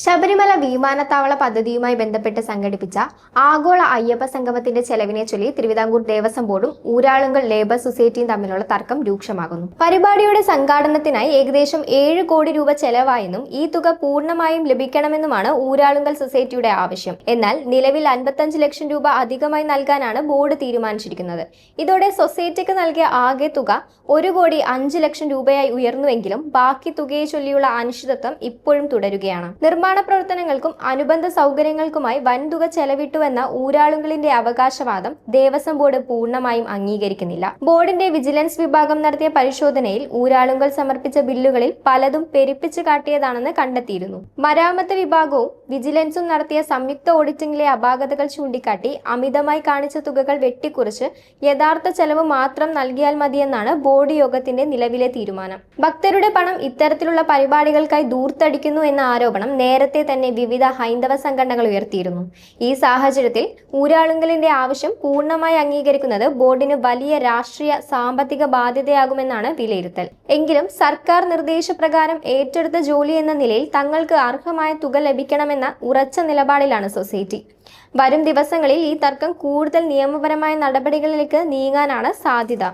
ശബരിമല വിമാനത്താവള പദ്ധതിയുമായി ബന്ധപ്പെട്ട് സംഘടിപ്പിച്ച ആഗോള അയ്യപ്പ സംഗമത്തിന്റെ ചെലവിനെ ചൊല്ലി തിരുവിതാംകൂർ ദേവസ്വം ബോർഡും ഊരാളുങ്കൽ ലേബർ സൊസൈറ്റിയും തമ്മിലുള്ള തർക്കം രൂക്ഷമാകുന്നു. പരിപാടിയുടെ സംഘാടനത്തിനായി ഏകദേശം 7 കോടി രൂപ ചെലവായെന്നും ഈ തുക പൂർണ്ണമായും ലഭിക്കണമെന്നുമാണ് ഊരാളുങ്കൽ സൊസൈറ്റിയുടെ ആവശ്യം. എന്നാൽ നിലവിൽ 55 ലക്ഷം രൂപ അധികമായി നൽകാനാണ് ബോർഡ് തീരുമാനിച്ചിരിക്കുന്നത്. ഇതോടെ സൊസൈറ്റിക്ക് നൽകിയ ആകെ തുക 1,05,00,000 രൂപയായി ഉയർന്നുവെങ്കിലും ബാക്കി തുകയെ ചൊല്ലിയുള്ള അനിശ്ചിതത്വം ഇപ്പോഴും തുടരുകയാണ്. നിർമ്മാണ പ്രവർത്തനങ്ങൾക്കും അനുബന്ധ സൗകര്യങ്ങൾക്കുമായി വൻതുക ചെലവിട്ടുവെന്ന ഊരാളുങ്കലിന്റെ അവകാശവാദം ദേവസ്വം ബോർഡ് പൂർണ്ണമായും അംഗീകരിക്കുന്നില്ല. ബോർഡിന്റെ വിജിലൻസ് വിഭാഗം നടത്തിയ പരിശോധനയിൽ ഊരാളുങ്കൽ സമർപ്പിച്ച ബില്ലുകളിൽ പലതും പെരുപ്പിച്ചു കാട്ടിയതാണെന്ന് കണ്ടെത്തിയിരുന്നു. മരാമത്ത് വിഭാഗവും വിജിലൻസും നടത്തിയ സംയുക്ത ഓഡിറ്റിംഗിലെ അപാകതകൾ ചൂണ്ടിക്കാട്ടി അമിതമായി കാണിച്ച തുകകൾ വെട്ടിക്കുറച്ച് യഥാർത്ഥ ചെലവ് മാത്രം നൽകിയാൽ മതിയെന്നാണ് ബോർഡ് യോഗത്തിന്റെ നിലവിലെ തീരുമാനം. ഭക്തരുടെ പണം ഇത്തരത്തിലുള്ള പരിപാടികൾക്കായി ദൂർത്തടിക്കുന്നു എന്ന ആരോപണം നേരത്തെ തന്നെ വിവിധ ഹൈന്ദവ സംഘടനകൾ ഉയർത്തിയിരുന്നു. ഈ സാഹചര്യത്തിൽ ഊരാളുങ്കലിന്റെ ആവശ്യം പൂർണ്ണമായി അംഗീകരിക്കുന്നത് ബോർഡിന് വലിയ രാഷ്ട്രീയ സാമ്പത്തിക ബാധ്യതയാകുമെന്നാണ് വിലയിരുത്തൽ. എങ്കിലും സർക്കാർ നിർദ്ദേശപ്രകാരം ഏറ്റെടുത്ത ജോലി എന്ന നിലയിൽ തങ്ങൾക്ക് അർഹമായ തുക ലഭിക്കണമെന്ന ഉറച്ച നിലപാടിലാണ് സൊസൈറ്റി. വരും ദിവസങ്ങളിൽ ഈ തർക്കം കൂടുതൽ നിയമപരമായ നടപടികളിലേക്ക് നീങ്ങാനാണ് സാധ്യത.